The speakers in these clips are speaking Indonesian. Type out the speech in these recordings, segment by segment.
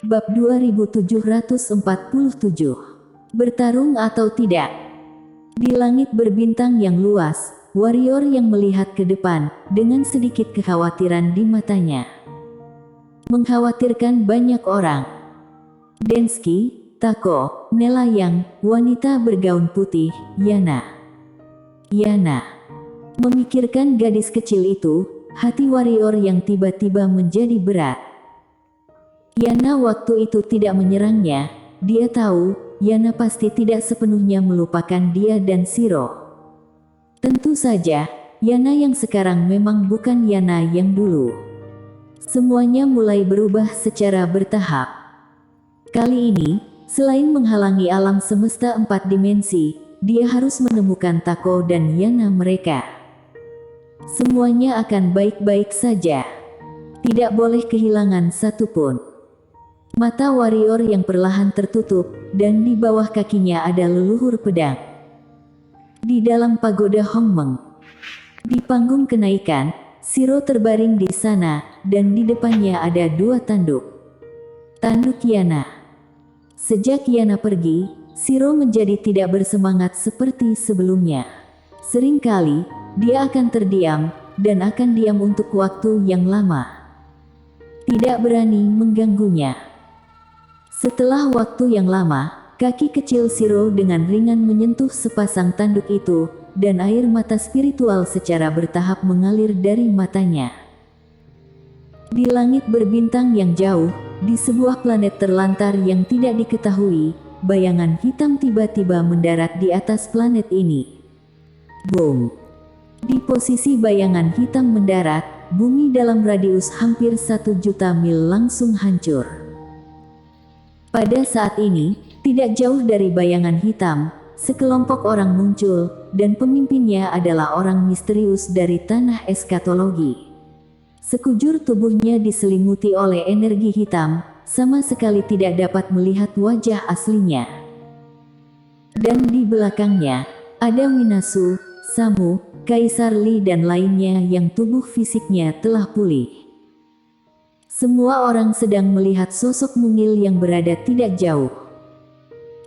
Bab 2747. Bertarung atau tidak? Di langit berbintang yang luas, warrior yang melihat ke depan, dengan sedikit kekhawatiran di matanya. Mengkhawatirkan banyak orang. Densky, Tako, Nelayang, wanita bergaun putih, Yana. Memikirkan gadis kecil itu, hati warrior yang tiba-tiba menjadi berat. Yana waktu itu tidak menyerangnya, dia tahu, Yana pasti tidak sepenuhnya melupakan dia dan Shiro. Tentu saja, Yana yang sekarang memang bukan Yana yang dulu. Semuanya mulai berubah secara bertahap. Kali ini, selain menghalangi alam semesta 4 dimensi, dia harus menemukan Tako dan Yana mereka. Semuanya akan baik-baik saja. Tidak boleh kehilangan satupun. Mata warrior yang perlahan tertutup, dan di bawah kakinya ada leluhur pedang. Di dalam pagoda Hongmeng. Di panggung kenaikan, Shiro terbaring di sana, dan di depannya ada 2 tanduk. Tanduk Yana. Sejak Yana pergi, Shiro menjadi tidak bersemangat seperti sebelumnya. Seringkali, dia akan terdiam, dan akan diam untuk waktu yang lama. Tidak berani mengganggunya. Setelah waktu yang lama, kaki kecil Shiro dengan ringan menyentuh sepasang tanduk itu, dan air mata spiritual secara bertahap mengalir dari matanya. Di langit berbintang yang jauh, di sebuah planet terlantar yang tidak diketahui, bayangan hitam tiba-tiba mendarat di atas planet ini. Boom! Di posisi bayangan hitam mendarat, bumi dalam radius hampir 1 juta mil langsung hancur. Pada saat ini, tidak jauh dari bayangan hitam, sekelompok orang muncul, dan pemimpinnya adalah orang misterius dari tanah eskatologi. Sekujur tubuhnya diselimuti oleh energi hitam, sama sekali tidak dapat melihat wajah aslinya. Dan di belakangnya, ada Minasu, Samu, Kaisar Li dan lainnya yang tubuh fisiknya telah pulih. Semua orang sedang melihat sosok mungil yang berada tidak jauh.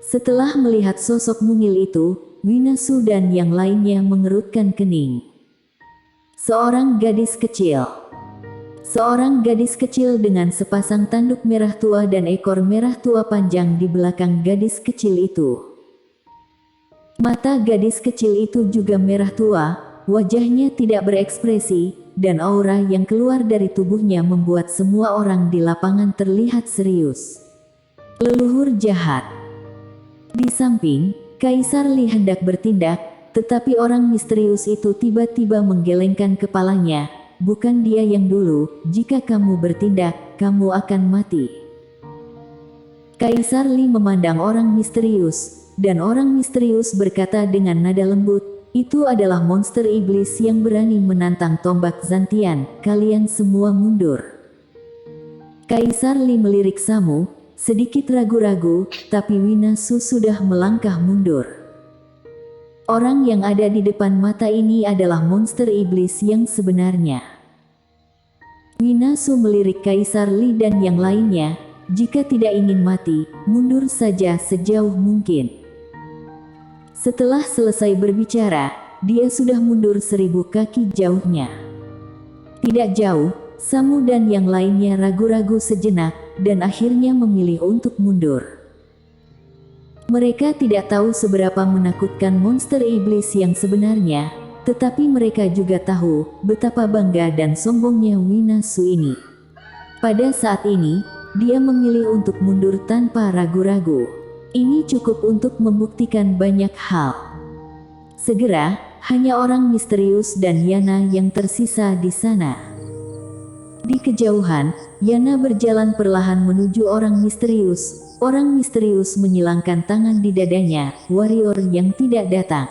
Setelah melihat sosok mungil itu, Minasu dan yang lainnya mengerutkan kening. Seorang gadis kecil. Seorang gadis kecil dengan sepasang tanduk merah tua dan ekor merah tua panjang di belakang gadis kecil itu. Mata gadis kecil itu juga merah tua, wajahnya tidak berekspresi, dan aura yang keluar dari tubuhnya membuat semua orang di lapangan terlihat serius. Leluhur jahat. Di samping, Kaisar Li hendak bertindak, tetapi orang misterius itu tiba-tiba menggelengkan kepalanya. Bukan dia yang dulu, jika kamu bertindak, kamu akan mati. Kaisar Li memandang orang misterius, dan orang misterius berkata dengan nada lembut, "Itu adalah monster iblis yang berani menantang tombak Zantian, kalian semua mundur." Kaisar Li melirik Samu, sedikit ragu-ragu, tapi Minasu sudah melangkah mundur. Orang yang ada di depan mata ini adalah monster iblis yang sebenarnya. Minasu melirik Kaisar Li dan yang lainnya, jika tidak ingin mati, mundur saja sejauh mungkin. Setelah selesai berbicara, dia sudah mundur 1000 kaki jauhnya. Tidak jauh, Samu dan yang lainnya ragu-ragu sejenak, dan akhirnya memilih untuk mundur. Mereka tidak tahu seberapa menakutkan monster iblis yang sebenarnya, tetapi mereka juga tahu betapa bangga dan sombongnya Minasu ini. Pada saat ini, dia memilih untuk mundur tanpa ragu-ragu. Ini cukup untuk membuktikan banyak hal. Segera, hanya orang misterius dan Yana yang tersisa di sana. Di kejauhan, Yana berjalan perlahan menuju orang misterius. Orang misterius menyilangkan tangan di dadanya, warrior yang tidak datang.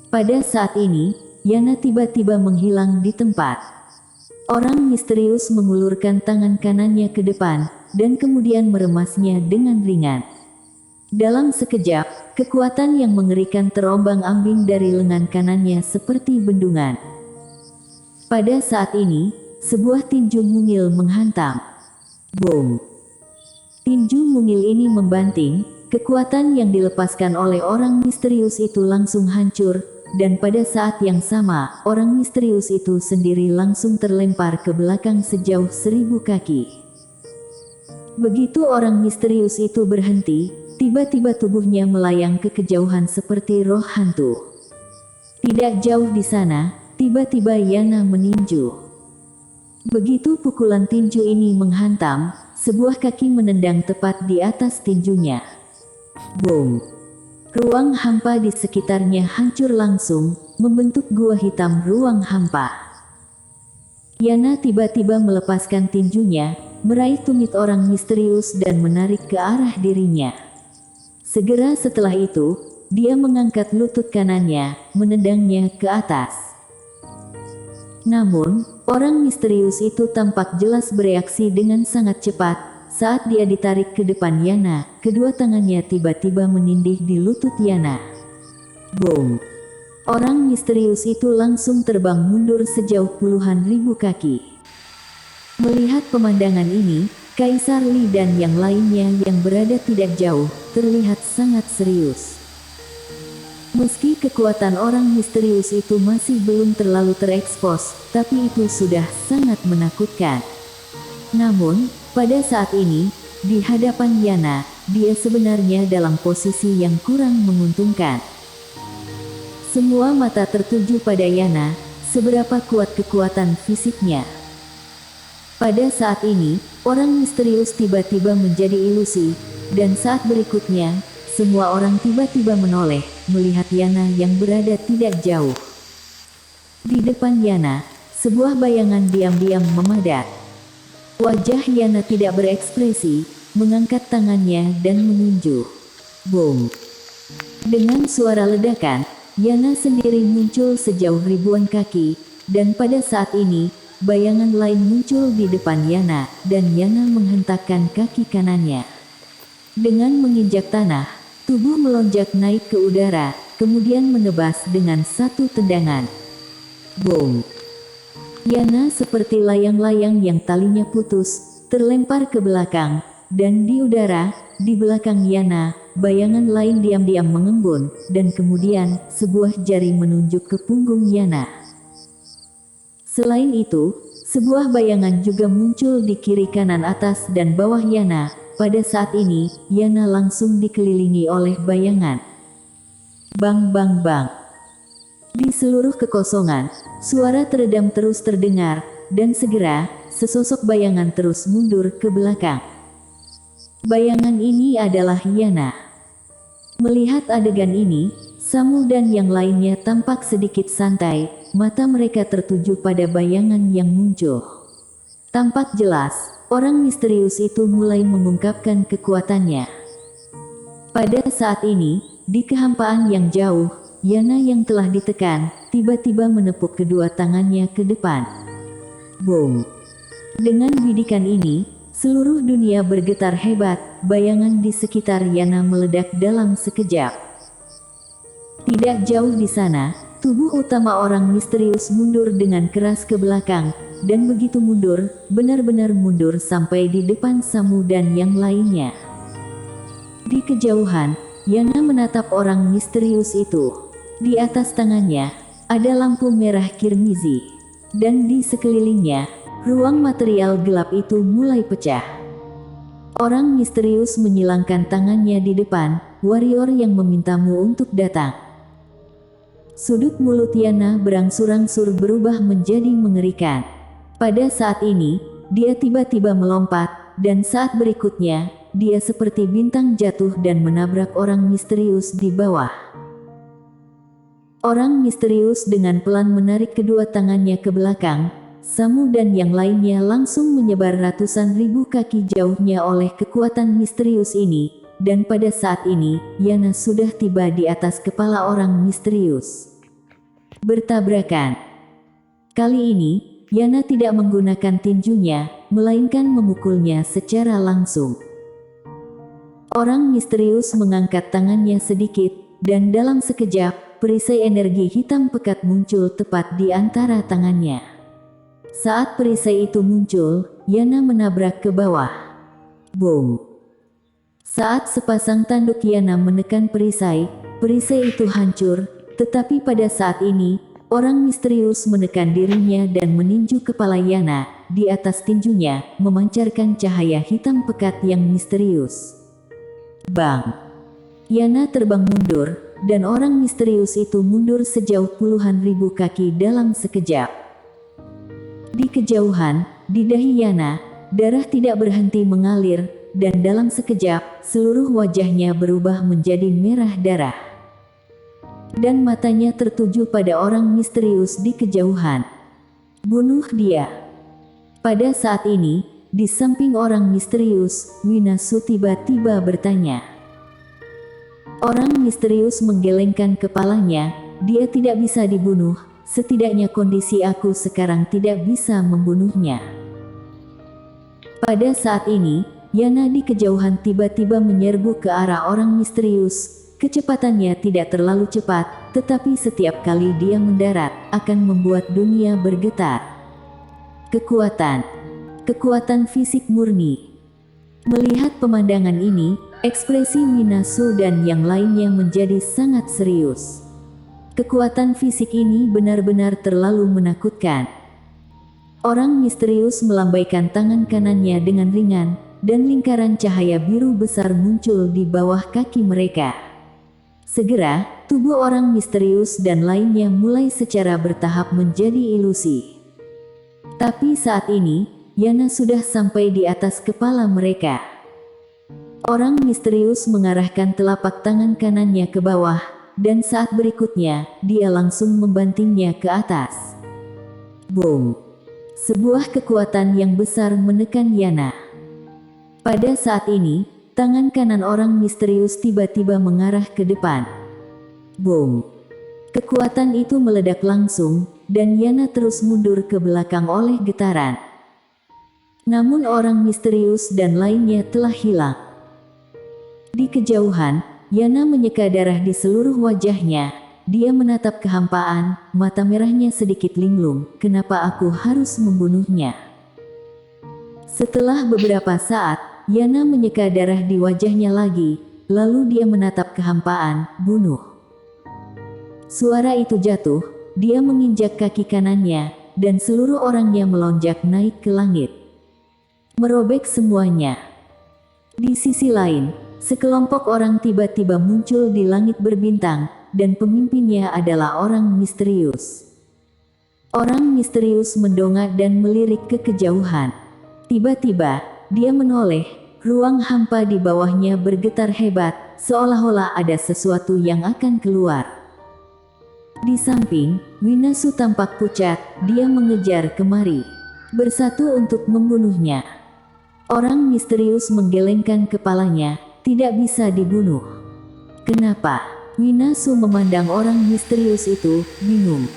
Pada saat ini, Yana tiba-tiba menghilang di tempat. Orang misterius mengulurkan tangan kanannya ke depan, dan kemudian meremasnya dengan ringan. Dalam sekejap, kekuatan yang mengerikan terombang-ambing dari lengan kanannya seperti bendungan. Pada saat ini, sebuah tinju mungil menghantam. Boom! Tinju mungil ini membanting, kekuatan yang dilepaskan oleh orang misterius itu langsung hancur, dan pada saat yang sama, orang misterius itu sendiri langsung terlempar ke belakang sejauh 1000 kaki. Begitu orang misterius itu berhenti, tiba-tiba tubuhnya melayang ke kejauhan seperti roh hantu. Tidak jauh di sana, tiba-tiba Yana meninju. Begitu pukulan tinju ini menghantam, sebuah kaki menendang tepat di atas tinjunya. Boom! Ruang hampa di sekitarnya hancur langsung, membentuk gua hitam ruang hampa. Yana tiba-tiba melepaskan tinjunya, meraih tumit orang misterius dan menarik ke arah dirinya. Segera setelah itu, dia mengangkat lutut kanannya, menendangnya ke atas. Namun, orang misterius itu tampak jelas bereaksi dengan sangat cepat. Saat dia ditarik ke depan Yana, kedua tangannya tiba-tiba menindih di lutut Yana. Boom! Orang misterius itu langsung terbang mundur sejauh puluhan ribu kaki. Melihat pemandangan ini, Kaisar Li dan yang lainnya yang berada tidak jauh, terlihat sangat serius. Meski kekuatan orang misterius itu masih belum terlalu terekspos, tapi itu sudah sangat menakutkan. Namun, pada saat ini, di hadapan Yana, dia sebenarnya dalam posisi yang kurang menguntungkan. Semua mata tertuju pada Yana, seberapa kuat kekuatan fisiknya. Pada saat ini, orang misterius tiba-tiba menjadi ilusi, dan saat berikutnya, semua orang tiba-tiba menoleh, melihat Yana yang berada tidak jauh. Di depan Yana, sebuah bayangan diam-diam memadat. Wajah Yana tidak berekspresi, mengangkat tangannya dan menunjuk. Boom! Dengan suara ledakan, Yana sendiri muncul sejauh ribuan kaki, dan pada saat ini, bayangan lain muncul di depan Yana, dan Yana menghentakkan kaki kanannya. Dengan menginjak tanah, tubuh melonjak naik ke udara, kemudian menebas dengan satu tendangan. Boom! Yana seperti layang-layang yang talinya putus, terlempar ke belakang, dan di udara, di belakang Yana, bayangan lain diam-diam mengembun, dan kemudian, sebuah jari menunjuk ke punggung Yana. Selain itu, sebuah bayangan juga muncul di kiri kanan atas dan bawah Yana. Pada saat ini, Yana langsung dikelilingi oleh bayangan. Bang bang bang. Di seluruh kekosongan, suara teredam terus terdengar, dan segera, sesosok bayangan terus mundur ke belakang. Bayangan ini adalah Yana. Melihat adegan ini, Samu dan yang lainnya tampak sedikit santai, mata mereka tertuju pada bayangan yang muncul. Tampak jelas, orang misterius itu mulai mengungkapkan kekuatannya. Pada saat ini, di kehampaan yang jauh, Yana yang telah ditekan, tiba-tiba menepuk kedua tangannya ke depan. Boom! Dengan bidikan ini, seluruh dunia bergetar hebat, bayangan di sekitar Yana meledak dalam sekejap. Tidak jauh di sana, tubuh utama orang misterius mundur dengan keras ke belakang, dan begitu mundur, benar-benar mundur sampai di depan Samu dan yang lainnya. Di kejauhan, Yana menatap orang misterius itu. Di atas tangannya, ada lampu merah kirmizi. Dan di sekelilingnya, ruang material gelap itu mulai pecah. Orang misterius menyilangkan tangannya di depan, warrior yang memintamu untuk datang. Sudut mulut Yana berangsur-angsur berubah menjadi mengerikan. Pada saat ini, dia tiba-tiba melompat, dan saat berikutnya, dia seperti bintang jatuh dan menabrak orang misterius di bawah. Orang misterius dengan pelan menarik kedua tangannya ke belakang. Samu dan yang lainnya langsung menyebar ratusan ribu kaki jauhnya oleh kekuatan misterius ini, dan pada saat ini, Yana sudah tiba di atas kepala orang misterius. Bertabrakan. Kali ini, Yana tidak menggunakan tinjunya, melainkan memukulnya secara langsung. Orang misterius mengangkat tangannya sedikit, dan dalam sekejap, perisai energi hitam pekat muncul tepat di antara tangannya. Saat perisai itu muncul, Yana menabrak ke bawah. Boom! Saat sepasang tanduk Yana menekan perisai, perisai itu hancur, tetapi pada saat ini, orang misterius menekan dirinya dan meninju kepala Yana. Di atas tinjunya, memancarkan cahaya hitam pekat yang misterius. Bang! Yana terbang mundur, dan orang misterius itu mundur sejauh puluhan ribu kaki dalam sekejap. Di kejauhan, di dahi Yana, darah tidak berhenti mengalir, dan dalam sekejap, seluruh wajahnya berubah menjadi merah darah. Dan matanya tertuju pada orang misterius di kejauhan. Bunuh dia. Pada saat ini, di samping orang misterius, Winasu tiba-tiba bertanya. Orang misterius menggelengkan kepalanya, dia tidak bisa dibunuh, setidaknya kondisi aku sekarang tidak bisa membunuhnya. Pada saat ini, Yana di kejauhan tiba-tiba menyerbu ke arah orang misterius. Kecepatannya tidak terlalu cepat, tetapi setiap kali dia mendarat, akan membuat dunia bergetar. Kekuatan fisik murni. Melihat pemandangan ini, ekspresi Winasu dan yang lainnya menjadi sangat serius. Kekuatan fisik ini benar-benar terlalu menakutkan. Orang misterius melambaikan tangan kanannya dengan ringan, dan lingkaran cahaya biru besar muncul di bawah kaki mereka. Segera, tubuh orang misterius dan lainnya mulai secara bertahap menjadi ilusi. Tapi saat ini, Yana sudah sampai di atas kepala mereka. Orang misterius mengarahkan telapak tangan kanannya ke bawah, dan saat berikutnya, dia langsung membantingnya ke atas. Boom! Sebuah kekuatan yang besar menekan Yana. Pada saat ini, tangan kanan orang misterius tiba-tiba mengarah ke depan. Boom! Kekuatan itu meledak langsung, dan Yana terus mundur ke belakang oleh getaran. Namun orang misterius dan lainnya telah hilang. Di kejauhan, Yana menyeka darah di seluruh wajahnya. Dia menatap kehampaan, mata merahnya sedikit linglung. Kenapa aku harus membunuhnya? Setelah beberapa saat, Yana menyeka darah di wajahnya lagi, lalu dia menatap kehampaan, bunuh. Suara itu jatuh, dia menginjak kaki kanannya, dan seluruh orangnya melonjak naik ke langit. Merobek semuanya. Di sisi lain, sekelompok orang tiba-tiba muncul di langit berbintang, dan pemimpinnya adalah orang misterius. Orang misterius mendongak dan melirik ke kejauhan. Tiba-tiba, dia menoleh, ruang hampa di bawahnya bergetar hebat, seolah-olah ada sesuatu yang akan keluar. Di samping, Winasu tampak pucat, dia mengejar kemari. Bersatu untuk membunuhnya. Orang misterius menggelengkan kepalanya, tidak bisa dibunuh. Kenapa? Winasu memandang orang misterius itu, bingung.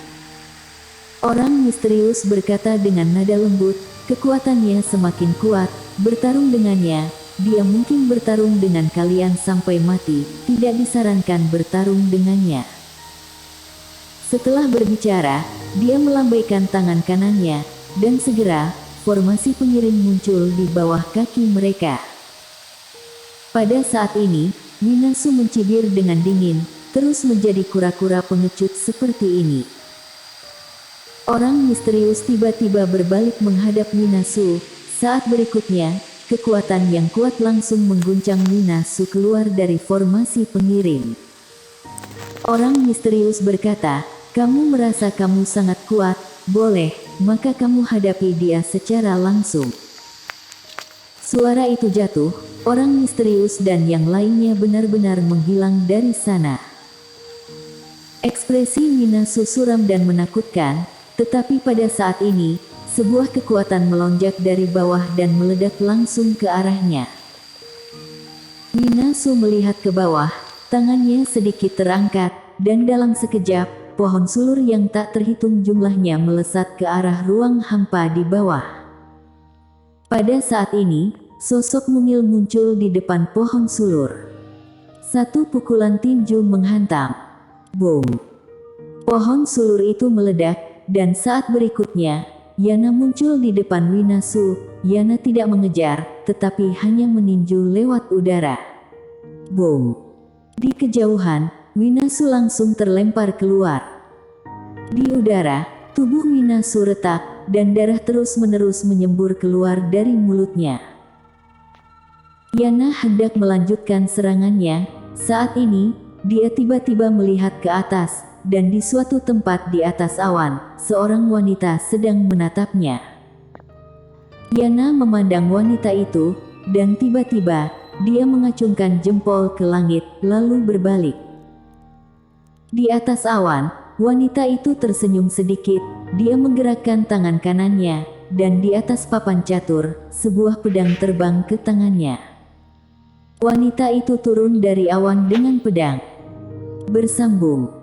Orang misterius berkata dengan nada lembut, kekuatannya semakin kuat. Bertarung dengannya, dia mungkin bertarung dengan kalian sampai mati, tidak disarankan bertarung dengannya. Setelah berbicara, dia melambaikan tangan kanannya, dan segera, formasi pengiring muncul di bawah kaki mereka. Pada saat ini, Winasu mencibir dengan dingin, terus menjadi kura-kura pengecut seperti ini. Orang misterius tiba-tiba berbalik menghadap Winasu. Saat berikutnya, kekuatan yang kuat langsung mengguncang Winasu keluar dari formasi pengiring. Orang misterius berkata, kamu merasa kamu sangat kuat, boleh, maka kamu hadapi dia secara langsung. Suara itu jatuh, orang misterius dan yang lainnya benar-benar menghilang dari sana. Ekspresi Winasu suram dan menakutkan, tetapi pada saat ini, sebuah kekuatan melonjak dari bawah dan meledak langsung ke arahnya. Winasu melihat ke bawah, tangannya sedikit terangkat, dan dalam sekejap, pohon sulur yang tak terhitung jumlahnya melesat ke arah ruang hampa di bawah. Pada saat ini, sosok mungil muncul di depan pohon sulur. Satu pukulan tinju menghantam. Boom! Pohon sulur itu meledak, dan saat berikutnya, Yana muncul di depan Winasu. Yana tidak mengejar, tetapi hanya meninju lewat udara. Boom! Di kejauhan, Winasu langsung terlempar keluar. Di udara, tubuh Winasu retak, dan darah terus-menerus menyembur keluar dari mulutnya. Yana hendak melanjutkan serangannya. Saat ini, dia tiba-tiba melihat ke atas, dan di suatu tempat di atas awan, seorang wanita sedang menatapnya. Yana memandang wanita itu, dan tiba-tiba, dia mengacungkan jempol ke langit, lalu berbalik. Di atas awan, wanita itu tersenyum sedikit, dia menggerakkan tangan kanannya, dan di atas papan catur, sebuah pedang terbang ke tangannya. Wanita itu turun dari awan dengan pedang. Bersambung.